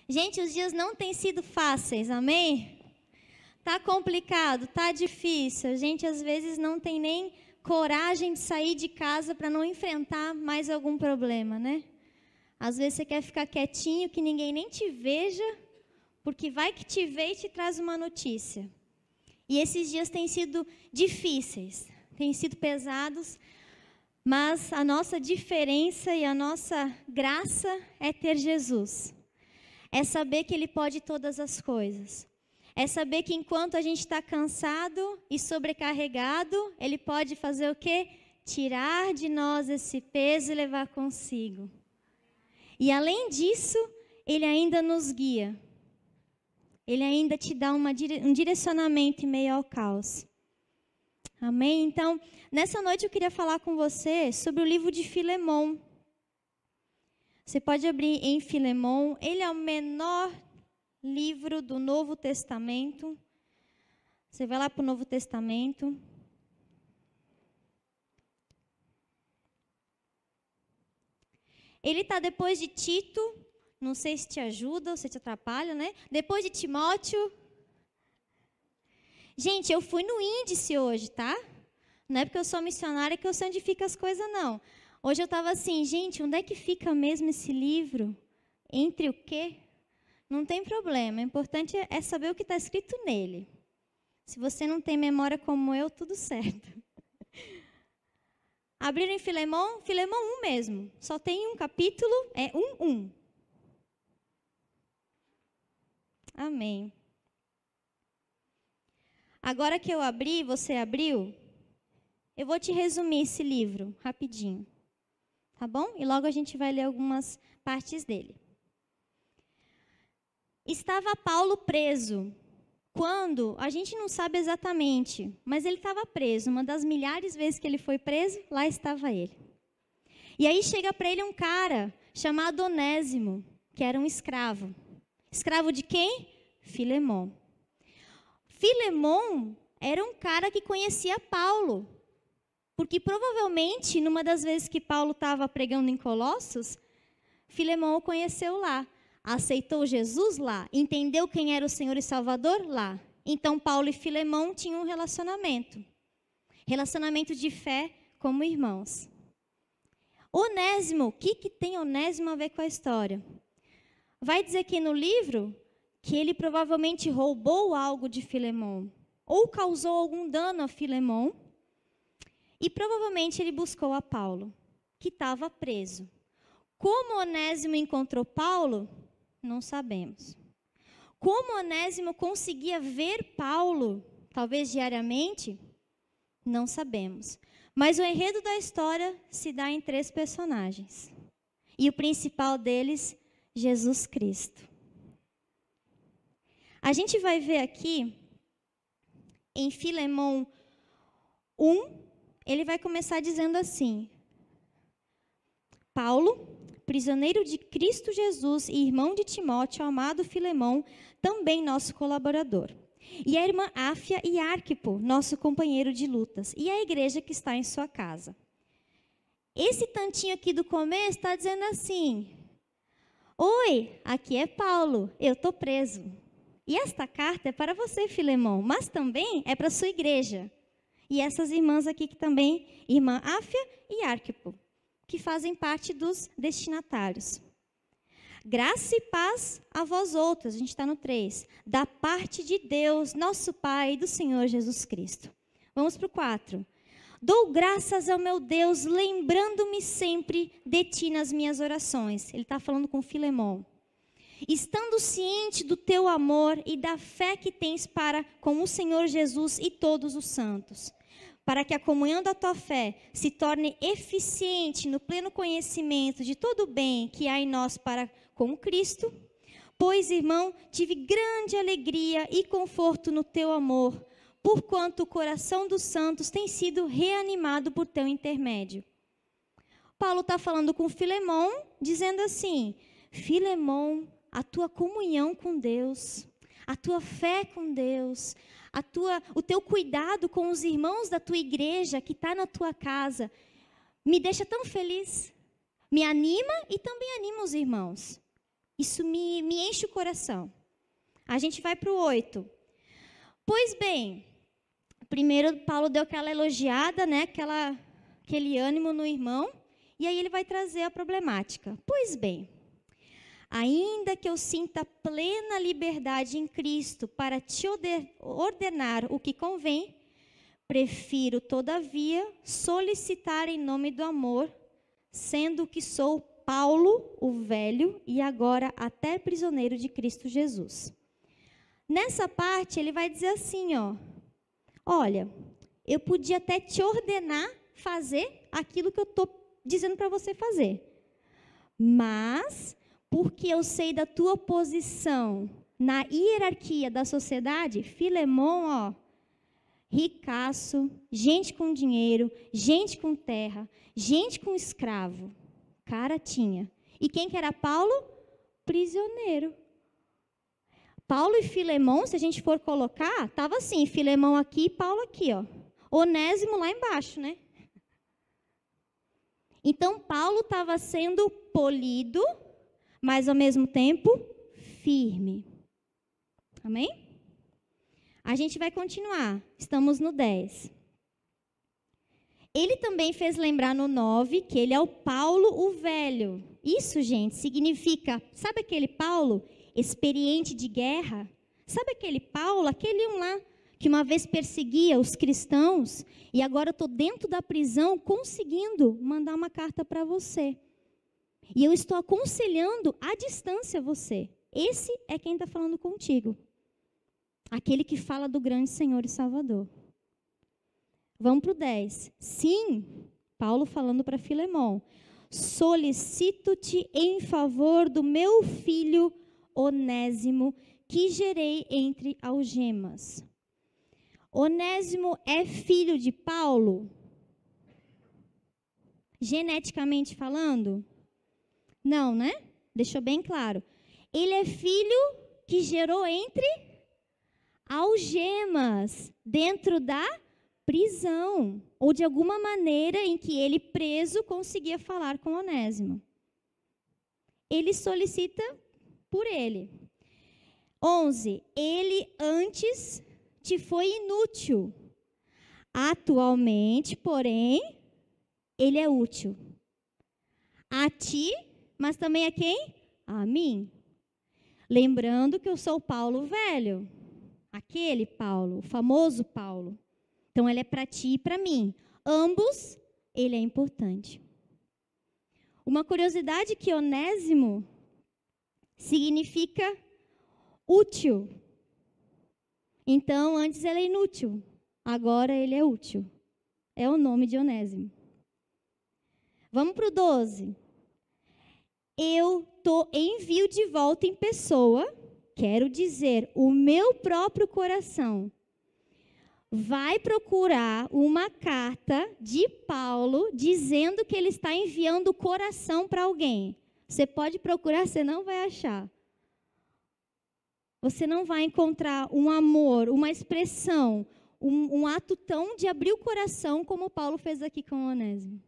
Gente, os dias não têm sido fáceis, amém? Tá complicado, tá difícil. A gente às vezes não tem nem coragem de sair de casa para não enfrentar mais algum problema, né? Às vezes você quer ficar quietinho, que ninguém nem te veja, porque vai que te vê e te traz uma notícia. E esses dias têm sido difíceis, têm sido pesados, mas a nossa diferença e a nossa graça é ter Jesus. É saber que Ele pode todas as coisas. É saber que enquanto a gente está cansado e sobrecarregado, Ele pode fazer o quê? Tirar de nós esse peso e levar consigo. E além disso, Ele ainda nos guia. Ele ainda te dá um direcionamento em meio ao caos. Amém? Então, nessa noite eu queria falar com você sobre o livro de Filemão. Você pode abrir em Filemão. Ele é o menor livro do Novo Testamento. Você vai lá para o Novo Testamento. Ele está depois de Tito. Não sei se te ajuda ou se te atrapalha, né? Depois de Timóteo. Gente, eu fui no índice hoje, tá? Não é porque eu sou missionária que eu sei onde fica as coisas, não. Hoje eu estava assim, gente, onde é que fica mesmo esse livro? Entre o quê? Não tem problema, o importante é saber o que está escrito nele. Se você não tem memória como eu, tudo certo. Abriram em Filemão? Filemão 1 mesmo. Só tem um capítulo, é 1:1. Amém. Agora que eu abri, você abriu, eu vou te resumir esse livro rapidinho. Tá bom? E logo a gente vai ler algumas partes dele. Estava Paulo preso. Quando? A gente não sabe exatamente, mas ele estava preso. Uma das milhares de vezes que ele foi preso, lá estava ele. E aí chega para ele um cara chamado Onésimo, que era um escravo. Escravo de quem? Filemão. Filemão era um cara que conhecia Paulo. Porque provavelmente, numa das vezes que Paulo estava pregando em Colossos, Filemão o conheceu lá. Aceitou Jesus lá. Entendeu quem era o Senhor e Salvador lá. Então, Paulo e Filemão tinham um relacionamento. Relacionamento de fé como irmãos. Onésimo, o que tem Onésimo a ver com a história? Vai dizer aqui no livro que ele provavelmente roubou algo de Filemão. Ou causou algum dano a Filemão. E provavelmente ele buscou a Paulo, que estava preso. Como Onésimo encontrou Paulo, não sabemos. Como Onésimo conseguia ver Paulo, talvez diariamente, não sabemos. Mas o enredo da história se dá em 3 personagens. E o principal deles, Jesus Cristo. A gente vai ver aqui, em Filemão 1, ele vai começar dizendo assim: Paulo, prisioneiro de Cristo Jesus e irmão de Timóteo, amado Filemão, também nosso colaborador. E a irmã Áfia e Arquipo, nosso companheiro de lutas. E a igreja que está em sua casa. Esse tantinho aqui do começo está dizendo assim: Oi, aqui é Paulo, eu estou preso. E esta carta é para você, Filemão, mas também é para a sua igreja. E essas irmãs aqui que também, irmã Áfia e Arquipo, que fazem parte dos destinatários. Graça e paz a vós outros, a gente está no 3, da parte de Deus, nosso Pai e do Senhor Jesus Cristo. Vamos para o 4. Dou graças ao meu Deus, lembrando-me sempre de ti nas minhas orações. Ele está falando com Filemão. Estando ciente do teu amor e da fé que tens para com o Senhor Jesus e todos os santos, para que a comunhão da tua fé se torne eficiente no pleno conhecimento de todo o bem que há em nós para com Cristo. Pois, irmão, tive grande alegria e conforto no teu amor, porquanto o coração dos santos tem sido reanimado por teu intermédio. Paulo está falando com Filemão, dizendo assim: Filemão, a tua comunhão com Deus, a tua fé com Deus, o teu cuidado com os irmãos da tua igreja que está na tua casa, me deixa tão feliz, me anima e também anima os irmãos. Isso me enche o coração. A gente vai para o 8. Pois bem, primeiro Paulo deu aquela elogiada, né? Aquele ânimo no irmão, e aí ele vai trazer a problemática. Pois bem, ainda que eu sinta plena liberdade em Cristo para te ordenar o que convém, prefiro, todavia, solicitar em nome do amor, sendo que sou Paulo, o velho, e agora até prisioneiro de Cristo Jesus. Nessa parte, ele vai dizer assim, olha, eu podia até te ordenar fazer aquilo que eu estou dizendo para você fazer, mas, porque eu sei da tua posição na hierarquia da sociedade, Filemon, ricaço, gente com dinheiro, gente com terra, gente com escravo. Cara tinha. E quem que era Paulo? Prisioneiro. Paulo e Filemon, se a gente for colocar, estava assim, Filemon aqui e Paulo aqui, Onésimo lá embaixo, né? Então, Paulo estava sendo polido, mas ao mesmo tempo firme. Amém? A gente vai continuar. Estamos no 10. Ele também fez lembrar no 9 que ele é o Paulo o velho. Isso, gente, significa, sabe aquele Paulo experiente de guerra? Sabe aquele Paulo, aquele lá que uma vez perseguia os cristãos e agora eu estou dentro da prisão conseguindo mandar uma carta para você. E eu estou aconselhando à distância você. Esse é quem está falando contigo. Aquele que fala do grande Senhor e Salvador. Vamos para o 10. Sim, Paulo falando para Filemon. Solicito-te em favor do meu filho Onésimo, que gerei entre algemas. Onésimo é filho de Paulo? Geneticamente falando? Não, né? Deixou bem claro. Ele é filho que gerou entre algemas, dentro da prisão, ou de alguma maneira em que ele preso conseguia falar com Onésimo. Ele solicita por ele. 11. Ele antes te foi inútil. Atualmente, porém, ele é útil. A ti, mas também a quem? A mim. Lembrando que eu sou Paulo velho. Aquele Paulo, o famoso Paulo. Então, ele é para ti e para mim. Ambos, ele é importante. Uma curiosidade que Onésimo significa útil. Então, antes ele é inútil, agora ele é útil. É o nome de Onésimo. Vamos para o 12. Eu envio de volta em pessoa, quero dizer, o meu próprio coração vai procurar uma carta de Paulo dizendo que ele está enviando o coração para alguém. Você pode procurar, você não vai achar. Você não vai encontrar um amor, uma expressão, um ato tão de abrir o coração como Paulo fez aqui com o Onésimo.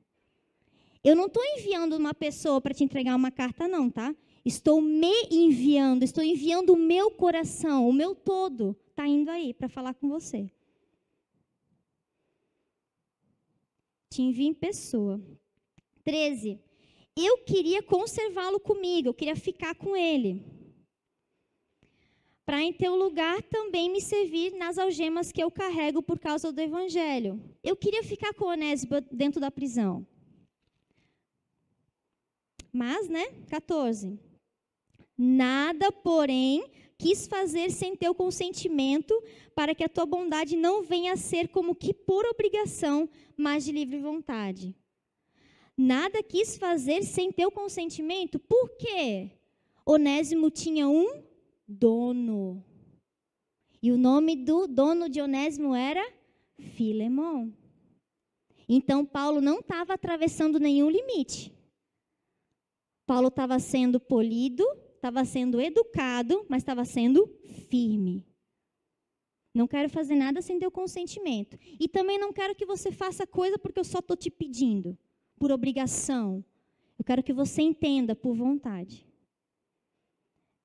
Eu não estou enviando uma pessoa para te entregar uma carta, não, tá? Estou enviando o meu coração, o meu todo, está indo aí para falar com você. Te envio em pessoa. 13. Eu queria conservá-lo comigo, eu queria ficar com ele. Para em teu lugar também me servir nas algemas que eu carrego por causa do evangelho. Eu queria ficar com Onésimo dentro da prisão. Mas, 14. Nada, porém, quis fazer sem teu consentimento, para que a tua bondade não venha a ser como que por obrigação, mas de livre vontade. Nada quis fazer sem teu consentimento, por quê? Onésimo tinha um dono. E o nome do dono de Onésimo era Filemon. Então, Paulo não estava atravessando nenhum limite. Paulo estava sendo polido, estava sendo educado, mas estava sendo firme. Não quero fazer nada sem teu consentimento. E também não quero que você faça coisa porque eu só estou te pedindo, por obrigação. Eu quero que você entenda por vontade.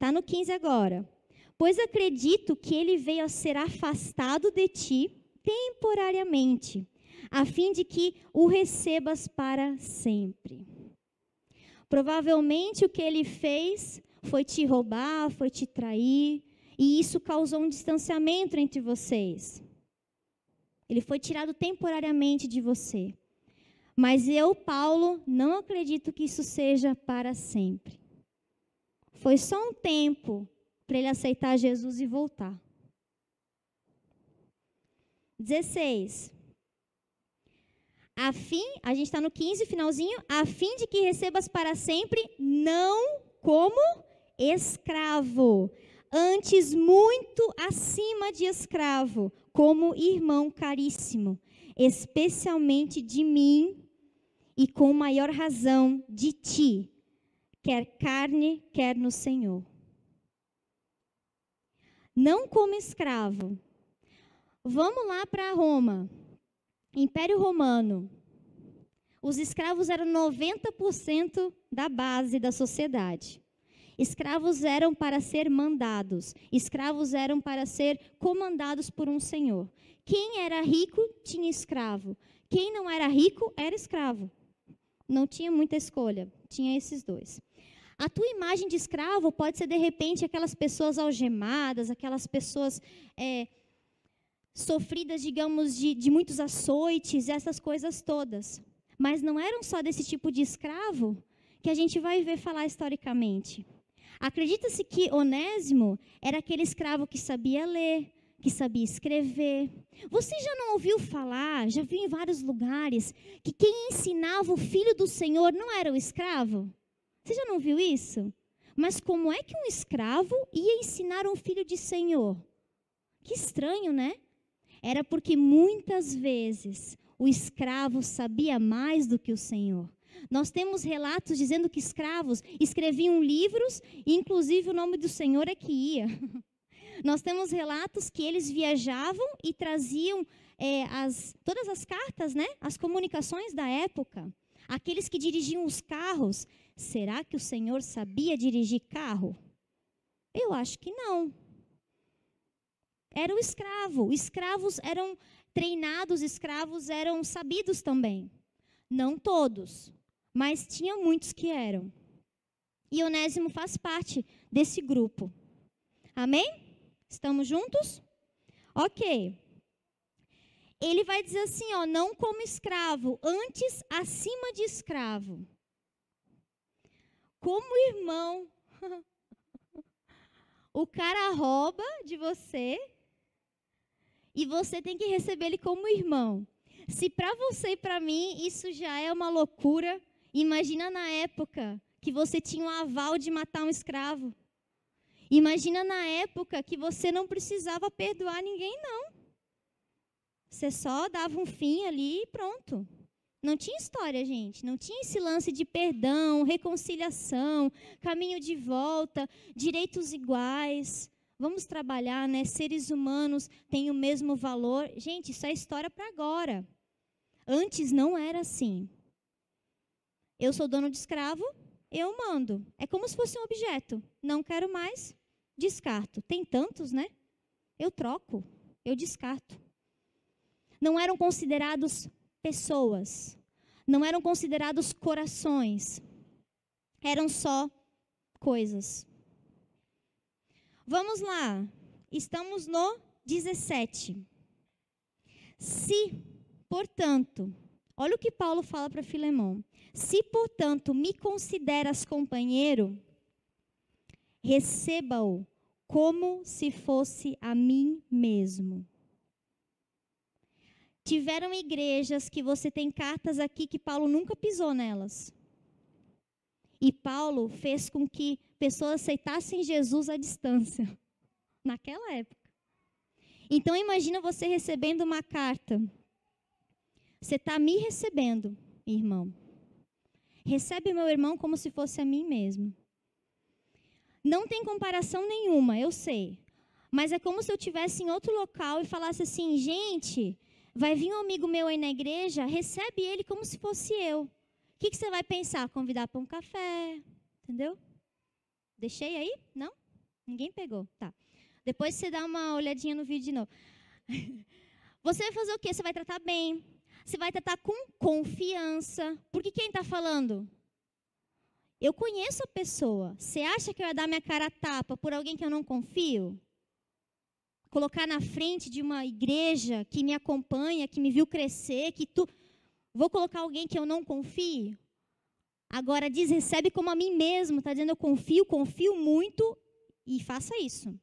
Está no 15 agora. Pois acredito que ele veio a ser afastado de ti temporariamente, a fim de que o recebas para sempre. Provavelmente o que ele fez foi te roubar, foi te trair, e isso causou um distanciamento entre vocês. Ele foi tirado temporariamente de você. Mas eu, Paulo, não acredito que isso seja para sempre. Foi só um tempo para ele aceitar Jesus e voltar. 16. A gente está no 15, finalzinho. A fim de que recebas para sempre, não como escravo, antes muito acima de escravo, como irmão caríssimo, especialmente de mim e com maior razão de ti, quer carne, quer no Senhor. Não como escravo. Vamos lá para Roma. Império Romano. Os escravos eram 90% da base da sociedade. Escravos eram para ser mandados. Escravos eram para ser comandados por um senhor. Quem era rico tinha escravo. Quem não era rico era escravo. Não tinha muita escolha. Tinha esses dois. A tua imagem de escravo pode ser, de repente, aquelas pessoas algemadas, aquelas pessoas sofridas, digamos, de muitos açoites, essas coisas todas. Mas não eram só desse tipo de escravo que a gente vai ver falar historicamente. Acredita-se que Onésimo era aquele escravo que sabia ler, que sabia escrever. Você já não ouviu falar, já viu em vários lugares, que quem ensinava o filho do Senhor não era o escravo? Você já não viu isso? Mas como é que um escravo ia ensinar um filho de Senhor? Que estranho, né? Era porque muitas vezes o escravo sabia mais do que o Senhor. Nós temos relatos dizendo que escravos escreviam livros e inclusive o nome do Senhor é que ia. Nós temos relatos que eles viajavam e traziam todas as cartas, né? As comunicações da época. Aqueles que dirigiam os carros. Será que o Senhor sabia dirigir carro? Eu acho que não. Era o escravo. Escravos eram treinados, escravos eram sabidos também. Não todos, mas tinha muitos que eram. E Onésimo faz parte desse grupo. Amém? Estamos juntos? Ok. Ele vai dizer assim, ó, não como escravo, antes acima de escravo. Como irmão. O cara rouba de você e você tem que receber ele como irmão. Se para você e para mim isso já é uma loucura, imagina na época que você tinha um aval de matar um escravo. Imagina na época que você não precisava perdoar ninguém, não. Você só dava um fim ali e pronto. Não tinha história, gente. Não tinha esse lance de perdão, reconciliação, caminho de volta, direitos iguais. Vamos trabalhar, né? Seres humanos têm o mesmo valor. Gente, isso é história para agora. Antes não era assim. Eu sou dono de escravo, eu mando. É como se fosse um objeto. Não quero mais, descarto. Tem tantos, né? Eu troco, eu descarto. Não eram considerados pessoas. Não eram considerados corações. Eram só coisas. Vamos lá. Estamos no 17. Se, portanto, olha o que Paulo fala para Filemão. Se, portanto, me consideras companheiro, receba-o como se fosse a mim mesmo. Tiveram igrejas que você tem cartas aqui que Paulo nunca pisou nelas. E Paulo fez com que pessoas aceitassem Jesus à distância, naquela época. Então imagina você recebendo uma carta. Você está me recebendo, irmão. Recebe meu irmão como se fosse a mim mesmo. Não tem comparação nenhuma, eu sei. Mas é como se eu estivesse em outro local e falasse assim, gente, vai vir um amigo meu aí na igreja, recebe ele como se fosse eu. O que você vai pensar? Convidar para um café, entendeu? Deixei aí? Não? Ninguém pegou, tá. Depois você dá uma olhadinha no vídeo de novo. Você vai fazer o quê? Você vai tratar bem. Você vai tratar com confiança. Porque quem está falando? Eu conheço a pessoa. Você acha que eu ia dar minha cara a tapa por alguém que eu não confio? Colocar na frente de uma igreja que me acompanha, que me viu crescer, Vou colocar alguém que eu não confio? Agora diz, recebe como a mim mesmo. Está dizendo, eu confio muito e faça isso.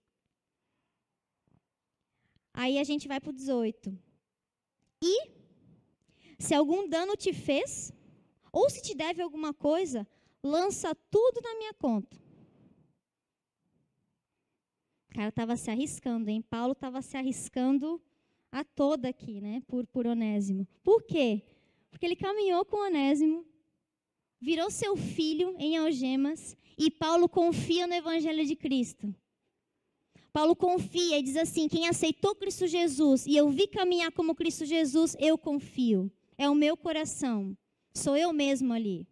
Aí a gente vai para o 18. E, se algum dano te fez, ou se te deve alguma coisa, lança tudo na minha conta. O cara estava se arriscando, hein? Paulo estava se arriscando a toda aqui, né? Por Onésimo. Por quê? Porque ele caminhou com Onésimo, virou seu filho em algemas, e Paulo confia no Evangelho de Cristo. Paulo confia e diz assim, quem aceitou Cristo Jesus, e eu vi caminhar como Cristo Jesus, eu confio. É o meu coração. Sou eu mesmo ali.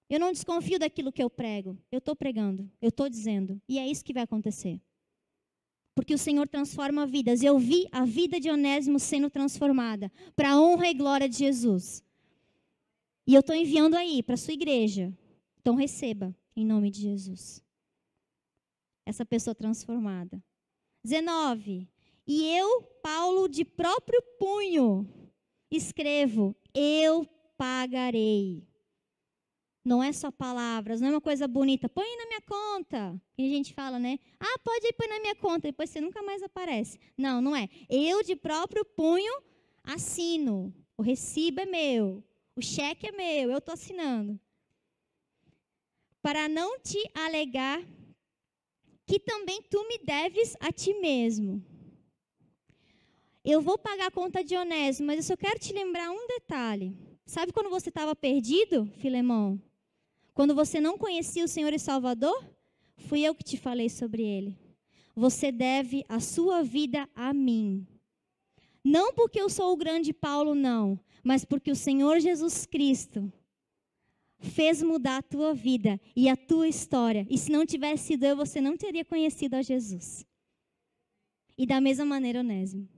Eu não desconfio daquilo que eu prego. Eu estou pregando, eu estou dizendo. E é isso que vai acontecer. Porque o Senhor transforma vidas. Eu vi a vida de Onésimo sendo transformada para a honra e glória de Jesus. E eu estou enviando aí para a sua igreja. Então receba, em nome de Jesus. Essa pessoa transformada. 19. E eu, Paulo, de próprio punho, escrevo, eu pagarei. Não é só palavras, não é uma coisa bonita. Põe na minha conta. E a gente fala, né? Ah, pode ir, põe na minha conta. Depois você nunca mais aparece. Não, não é. Eu, de próprio punho, assino. O recibo é meu. O cheque é meu. Eu estou assinando. Para não te alegar que também tu me deves a ti mesmo. Eu vou pagar a conta de Onésimo, mas eu só quero te lembrar um detalhe. Sabe quando você estava perdido, Filemão? Quando você não conhecia o Senhor e Salvador? Fui eu que te falei sobre ele. Você deve a sua vida a mim. Não porque eu sou o grande Paulo, não. Mas porque o Senhor Jesus Cristo fez mudar a tua vida e a tua história. E se não tivesse sido eu, você não teria conhecido a Jesus. E da mesma maneira, Onésimo.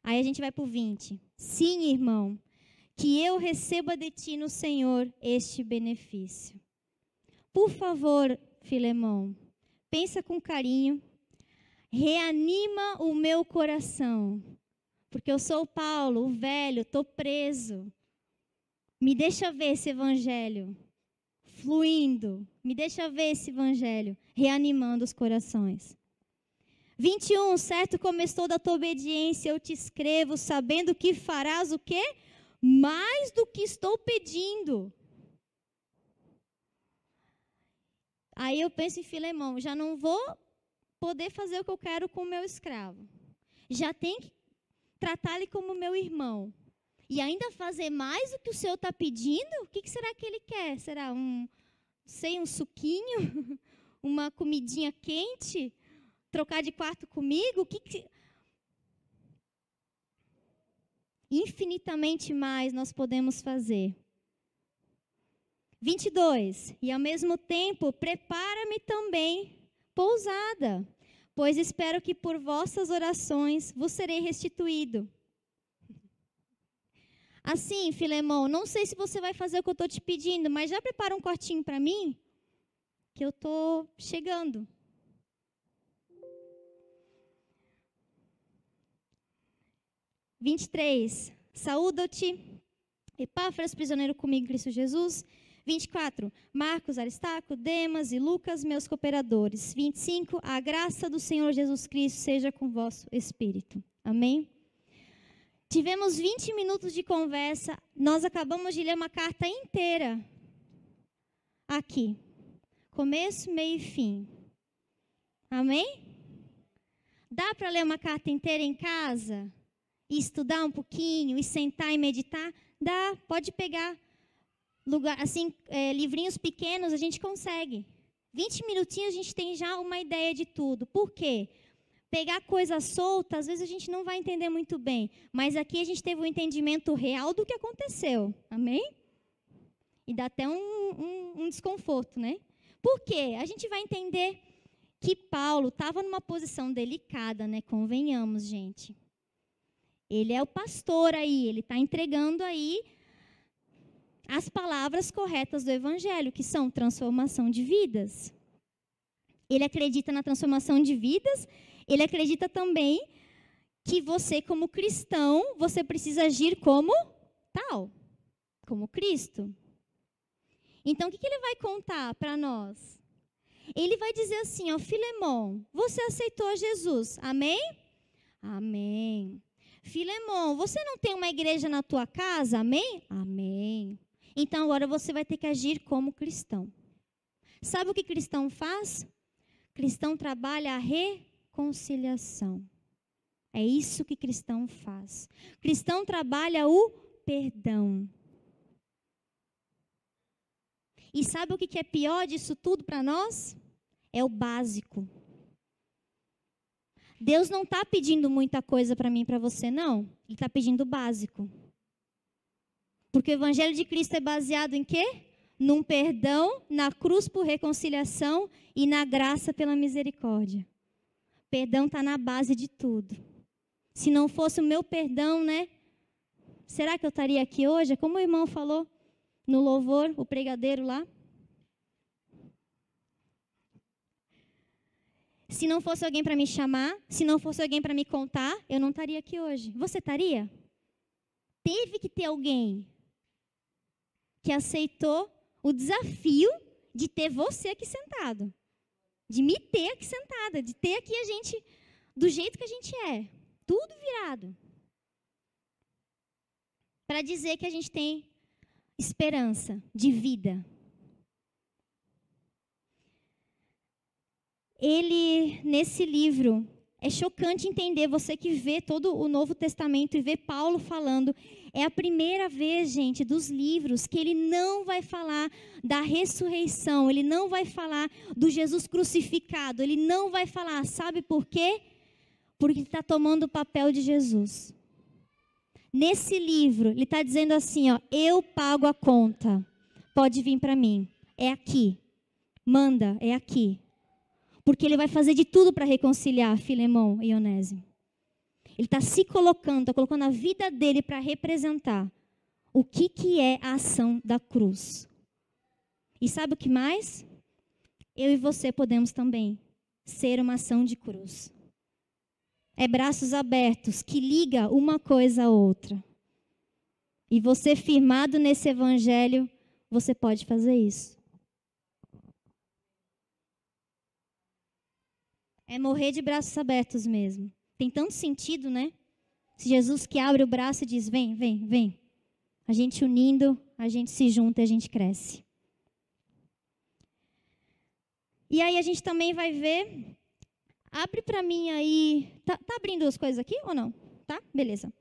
Aí a gente vai para o 20. Sim, irmão, que eu receba de ti no Senhor este benefício. Por favor, Filemão, pensa com carinho, reanima o meu coração, porque eu sou o Paulo, o velho, estou preso. Me deixa ver esse evangelho fluindo, me deixa ver esse evangelho reanimando os corações. 21, certo como estou da tua obediência, eu te escrevo, sabendo que farás o quê? Mais do que estou pedindo. Aí eu penso em Filemão, já não vou poder fazer o que eu quero com o meu escravo. Já tem que tratar ele como meu irmão. E ainda fazer mais do que o Senhor está pedindo? O que será que ele quer? Será um suquinho? Uma comidinha quente? Trocar de quarto comigo? Infinitamente mais nós podemos fazer. 22. E ao mesmo tempo, prepara-me também pousada, pois espero que por vossas orações vos serei restituído. Assim, Filemão, não sei se você vai fazer o que eu estou te pedindo, mas já prepara um quartinho para mim, que eu estou chegando. « 23. Saúdo-te, Epáfras, prisioneiro comigo em Cristo Jesus. 24. Marcos, Aristarco, Demas e Lucas, meus cooperadores. 25. A graça do Senhor Jesus Cristo seja com vosso espírito. Amém? Tivemos 20 minutos de conversa. Nós acabamos de ler uma carta inteira. Aqui. Começo, meio e fim. Amém? Dá para ler uma carta inteira em casa? E estudar um pouquinho? E sentar e meditar? Dá, pode pegar. Livrinhos pequenos a gente consegue. 20 minutinhos a gente tem já uma ideia de tudo. Por quê? Pegar coisa solta, às vezes a gente não vai entender muito bem. Mas aqui a gente teve um entendimento real do que aconteceu. Amém? E dá até um desconforto, né? Por quê? A gente vai entender que Paulo estava numa posição delicada, né? Convenhamos, gente. Ele é o pastor aí, ele está entregando aí as palavras corretas do evangelho, que são transformação de vidas. Ele acredita na transformação de vidas, ele acredita também que você, como cristão, você precisa agir como tal, como Cristo. Então, o que ele vai contar para nós? Ele vai dizer assim, ó, Filemão, você aceitou Jesus, amém? Amém. Filemão, você não tem uma igreja na tua casa, amém? Amém. Então, agora você vai ter que agir como cristão. Sabe o que cristão faz? Cristão trabalha a reconciliação. É isso que cristão faz. Cristão trabalha o perdão. E sabe o que é pior disso tudo para nós? É o básico. Deus não está pedindo muita coisa para mim e para você, não. Ele está pedindo o básico. Porque o Evangelho de Cristo é baseado em quê? Num perdão, na cruz por reconciliação e na graça pela misericórdia. Perdão está na base de tudo. Se não fosse o meu perdão, né? Será que eu estaria aqui hoje? É como o irmão falou no louvor, o pregadeiro lá. Se não fosse alguém para me chamar, se não fosse alguém para me contar, eu não estaria aqui hoje. Você estaria? Teve que ter alguém que aceitou o desafio de ter você aqui sentado. De me ter aqui sentada, de ter aqui a gente do jeito que a gente é. Tudo virado. Para dizer que a gente tem esperança de vida. Ele, nesse livro, é chocante entender, você que vê todo o Novo Testamento e vê Paulo falando, é a primeira vez, gente, dos livros que ele não vai falar da ressurreição, ele não vai falar do Jesus crucificado, ele não vai falar, sabe por quê? Porque ele está tomando o papel de Jesus. Nesse livro, ele está dizendo assim, ó, eu pago a conta, pode vir para mim, é aqui, manda, é aqui. Porque ele vai fazer de tudo para reconciliar Filemão e Onésimo. Ele está se colocando, está colocando a vida dele para representar o que é a ação da cruz. E sabe o que mais? Eu e você podemos também ser uma ação de cruz. É braços abertos que liga uma coisa a outra. E você firmado nesse evangelho, você pode fazer isso. É morrer de braços abertos mesmo. Tem tanto sentido, né? Se Jesus que abre o braço e diz, vem, vem, vem. A gente unindo, a gente se junta e a gente cresce. E aí a gente também vai ver, abre para mim aí, tá abrindo as coisas aqui ou não? Tá? Beleza.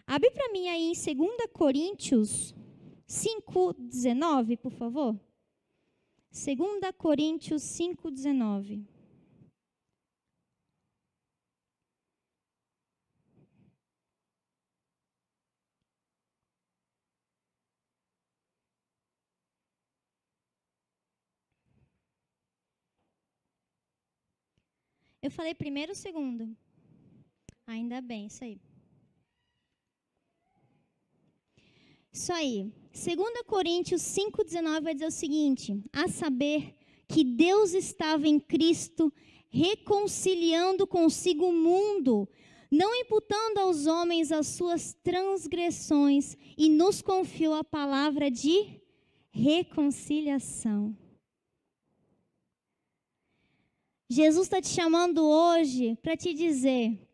Abre para mim aí em 2 Coríntios 5:19, por favor. 2 Coríntios 5:19. Eu falei primeiro ou segundo? Ainda bem, isso aí. Isso aí. 2 Coríntios 5:19 vai dizer o seguinte, a saber que Deus estava em Cristo reconciliando consigo o mundo, não imputando aos homens as suas transgressões, e nos confiou a palavra de reconciliação. Jesus está te chamando hoje para te dizer,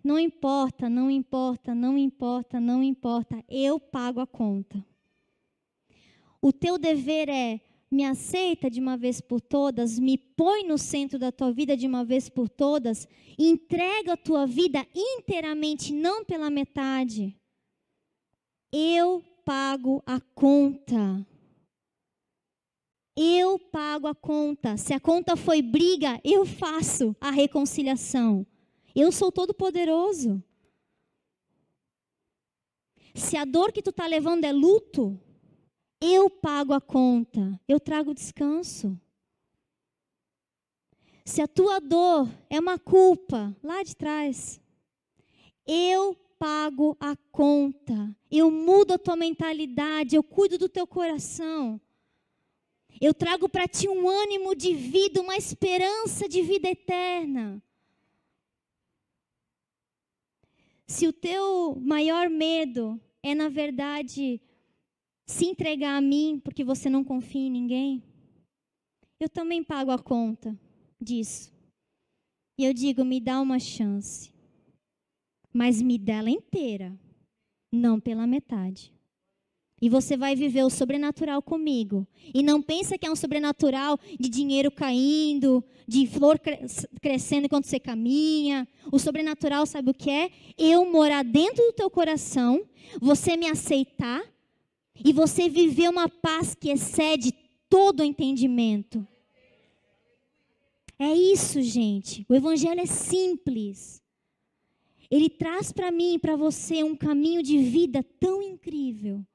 não importa, não importa, não importa, não importa, eu pago a conta. O teu dever é, me aceita de uma vez por todas, me põe no centro da tua vida de uma vez por todas, entrega a tua vida inteiramente, não pela metade. Eu pago a conta. Eu pago a conta. Se a conta foi briga, eu faço a reconciliação. Eu sou todo poderoso. Se a dor que tu está levando é luto, eu pago a conta. Eu trago descanso. Se a tua dor é uma culpa lá de trás, eu pago a conta. Eu mudo a tua mentalidade, eu cuido do teu coração. Eu trago para ti um ânimo de vida, uma esperança de vida eterna. Se o teu maior medo é, na verdade, se entregar a mim porque você não confia em ninguém, eu também pago a conta disso. E eu digo, me dá uma chance. Mas me dá ela inteira, não pela metade. E você vai viver o sobrenatural comigo. E não pensa que é um sobrenatural de dinheiro caindo, de flor crescendo enquanto você caminha. O sobrenatural, sabe o que é? Eu morar dentro do teu coração, você me aceitar e você viver uma paz que excede todo o entendimento. É isso, gente. O evangelho é simples. Ele traz para mim e para você um caminho de vida tão incrível,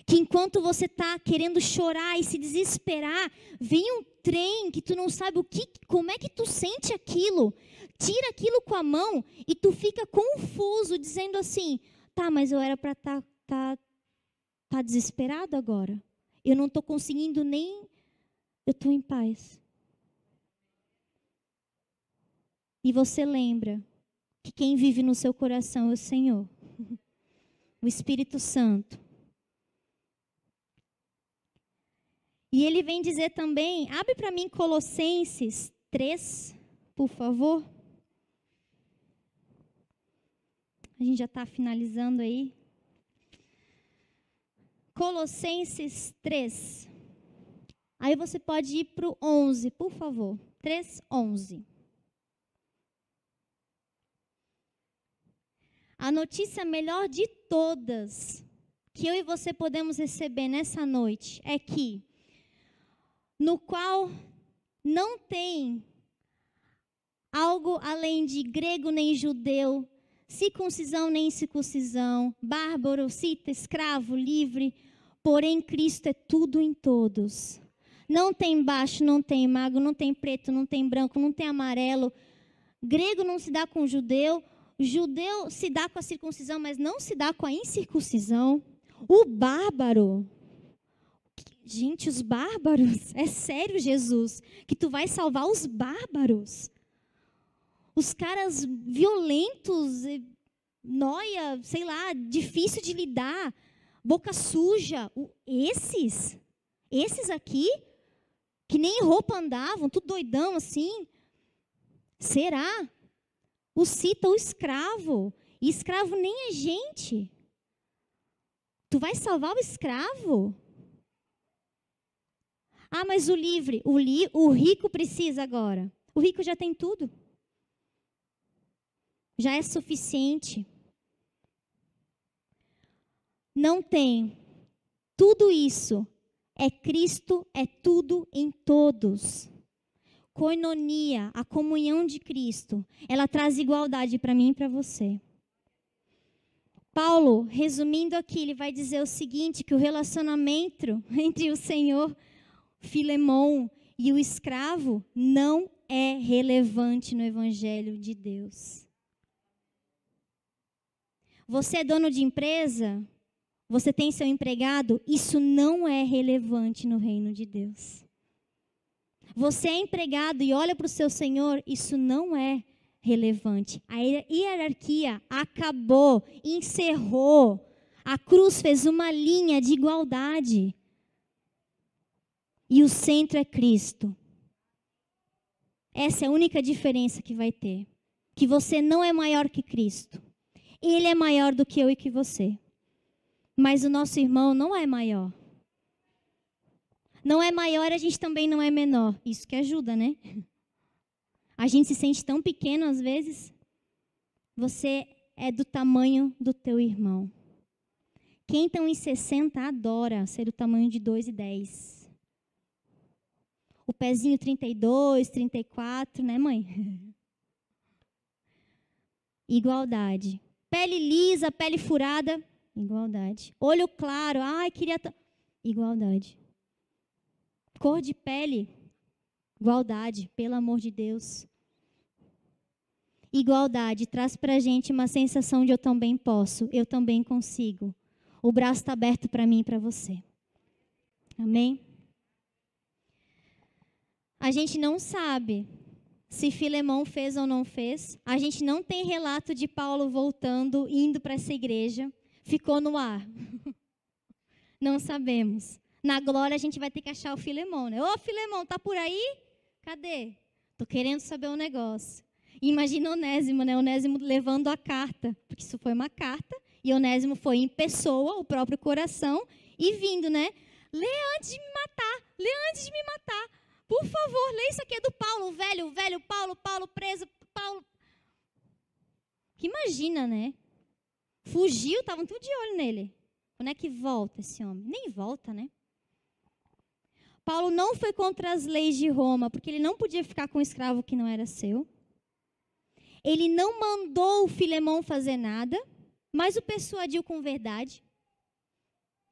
que enquanto você está querendo chorar e se desesperar, vem um trem que tu não sabe como é que tu sente aquilo, tira aquilo com a mão e tu fica confuso, dizendo assim, tá, mas eu era para tá desesperado agora. Eu não estou conseguindo nem, eu estou em paz. E você lembra que quem vive no seu coração é o Senhor, o Espírito Santo. E ele vem dizer também, abre para mim Colossenses 3, por favor. A gente já está finalizando aí. Colossenses 3. Aí você pode ir para o 11, por favor. 3, 11. A notícia melhor de todas que eu e você podemos receber nessa noite é que no qual não tem algo além de grego nem judeu, circuncisão nem incircuncisão, bárbaro, cita, escravo, livre, porém Cristo é tudo em todos. Não tem baixo, não tem mago, não tem preto, não tem branco, não tem amarelo. Grego não se dá com judeu, judeu se dá com a circuncisão, mas não se dá com a incircuncisão. O bárbaro... Gente, os bárbaros, é sério, Jesus, que tu vai salvar os bárbaros. Os caras violentos, nóia, sei lá, difícil de lidar, boca suja. Esses aqui, que nem roupa andavam, tudo doidão assim. Será? O cita o escravo, e escravo nem é gente. Tu vai salvar o escravo? Ah, mas o livre, o rico precisa agora. O rico já tem tudo. Já é suficiente. Não tem. Tudo isso é Cristo, é tudo em todos. Koinonia, a comunhão de Cristo, ela traz igualdade para mim e para você. Paulo, resumindo aqui, ele vai dizer o seguinte, que o relacionamento entre o Senhor Filemão e o escravo não é relevante no Evangelho de Deus. Você é dono de empresa? Você tem seu empregado? Isso não é relevante no reino de Deus. Você é empregado e olha para o seu Senhor? Isso não é relevante. A hierarquia acabou, encerrou. A cruz fez uma linha de igualdade. E o centro é Cristo. Essa é a única diferença que vai ter. Que você não é maior que Cristo. Ele é maior do que eu e que você. Mas o nosso irmão não é maior. Não é maior, a gente também não é menor. Isso que ajuda, né? A gente se sente tão pequeno às vezes. Você é do tamanho do teu irmão. Quem tem 1,60 adora ser do tamanho de 2,10. O pezinho 32, 34, né, mãe? Igualdade. Pele lisa, pele furada, igualdade. Olho claro, ai, queria... Igualdade. Cor de pele, Igualdade, pelo amor de Deus. Igualdade traz para a gente uma sensação de eu também posso, eu também consigo. O braço está aberto para mim e para você. Amém? A gente não sabe se Filemão fez ou não fez. A gente não tem relato de Paulo voltando, indo para essa igreja. Ficou no ar. Não sabemos. Na glória a gente vai ter que achar o Filemão, né? Ô, Filemão, tá por aí? Cadê? Tô querendo saber um negócio. Imagina Onésimo, né? Onésimo levando a carta, porque isso foi uma carta, e Onésimo foi em pessoa, o próprio coração, e vindo, né? Lê antes de me matar, lê antes de me matar. Por favor, lê isso aqui, é do Paulo, o velho Paulo preso, Paulo. Que imagina, né? Fugiu, estavam tudo de olho nele. Quando é que volta esse homem? Nem volta, né? Paulo não foi contra as leis de Roma, porque ele não podia ficar com um escravo que não era seu. Ele não mandou o Filemão fazer nada, mas o persuadiu com verdade.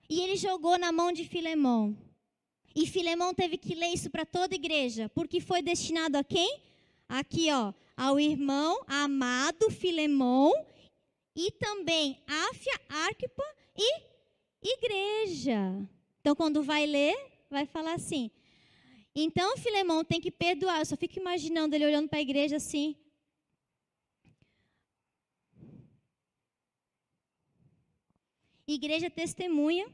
E ele jogou na mão de Filemão. E Filemão teve que ler isso para toda a igreja, porque foi destinado a quem? Aqui, ó, ao irmão amado Filemão e também Áfia, Arquipa e igreja. Então, quando vai ler, vai falar assim. Então, Filemão tem que perdoar. Eu só fico imaginando ele olhando para a igreja assim. Igreja testemunha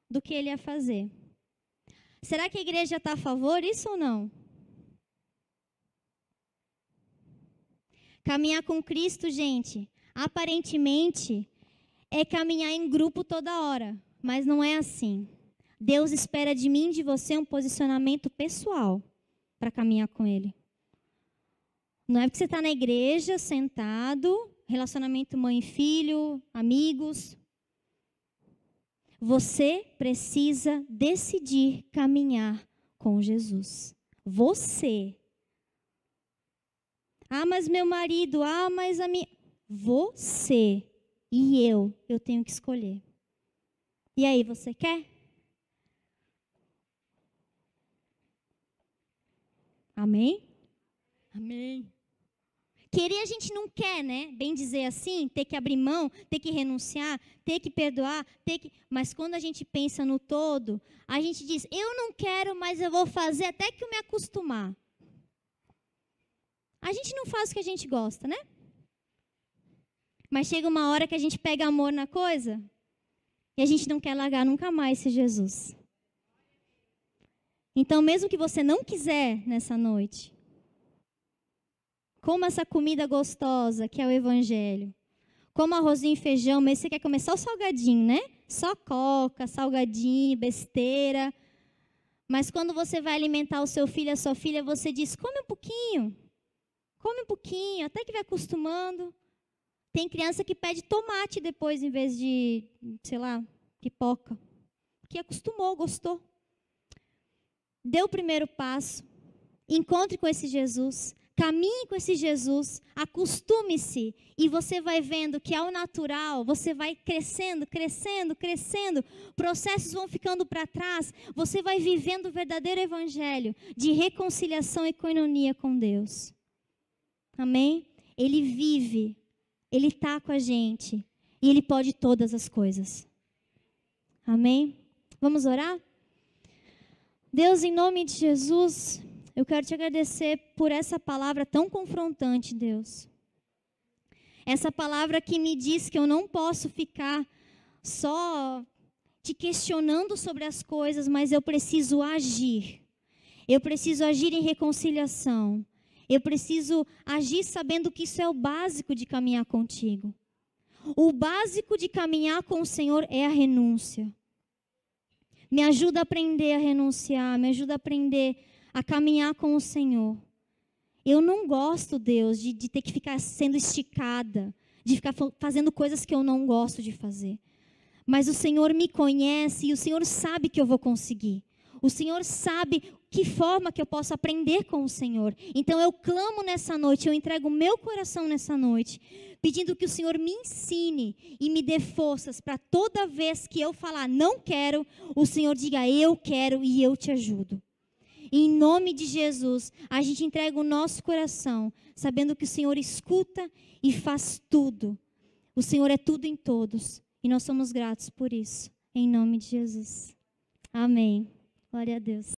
do que ele ia fazer. Será que a igreja está a favor disso ou não? Caminhar com Cristo, gente, aparentemente é caminhar em grupo toda hora, mas não é assim. Deus espera de mim e de você um posicionamento pessoal para caminhar com Ele. Não é porque você está na igreja, sentado, relacionamento mãe e filho, amigos. Você precisa decidir caminhar com Jesus. Você. Ah, mas meu marido, mas a minha... Você e eu tenho que escolher. E aí, você quer? Amém? Amém. Querer a gente não quer, né? Bem dizer assim, ter que abrir mão, ter que renunciar, ter que perdoar, Mas quando a gente pensa no todo, a gente diz, eu não quero, mas eu vou fazer até que eu me acostumar. A gente não faz o que a gente gosta, né? Mas chega uma hora que a gente pega amor na coisa e a gente não quer largar nunca mais esse Jesus. Então, mesmo que você não quiser nessa noite, coma essa comida gostosa que é o Evangelho. Coma arrozinho e feijão, mas você quer comer só salgadinho, né? Só coca, salgadinho, besteira. Mas quando você vai alimentar o seu filho, a sua filha, você diz, come um pouquinho, até que vai acostumando. Tem criança que pede tomate depois, em vez de, sei lá, pipoca. Que acostumou, gostou. Dê o primeiro passo. Encontre com esse Jesus. Caminhe com esse Jesus. Acostume-se. E você vai vendo que ao natural, você vai crescendo. Processos vão ficando para trás. Você vai vivendo o verdadeiro evangelho de reconciliação e coinonia com Deus. Amém? Ele vive. Ele está com a gente. E Ele pode todas as coisas. Amém? Vamos orar? Deus, em nome de Jesus, eu quero te agradecer por essa palavra tão confrontante, Deus. Essa palavra que me diz que eu não posso ficar só te questionando sobre as coisas, mas eu preciso agir. Eu preciso agir em reconciliação. Eu preciso agir sabendo que isso é o básico de caminhar contigo. O básico de caminhar com o Senhor é a renúncia. Me ajuda a aprender a renunciar, me ajuda a aprender a caminhar com o Senhor. Eu não gosto, Deus, de ter que ficar sendo esticada, de ficar fazendo coisas que eu não gosto de fazer. Mas o Senhor me conhece e o Senhor sabe que eu vou conseguir. O Senhor sabe que forma que eu posso aprender com o Senhor. Então eu clamo nessa noite, eu entrego o meu coração nessa noite, pedindo que o Senhor me ensine e me dê forças para toda vez que eu falar não quero, o Senhor diga eu quero e eu te ajudo. E em nome de Jesus, a gente entrega o nosso coração, sabendo que o Senhor escuta e faz tudo. O Senhor é tudo em todos. E nós somos gratos por isso. Em nome de Jesus. Amém. Glória a Deus.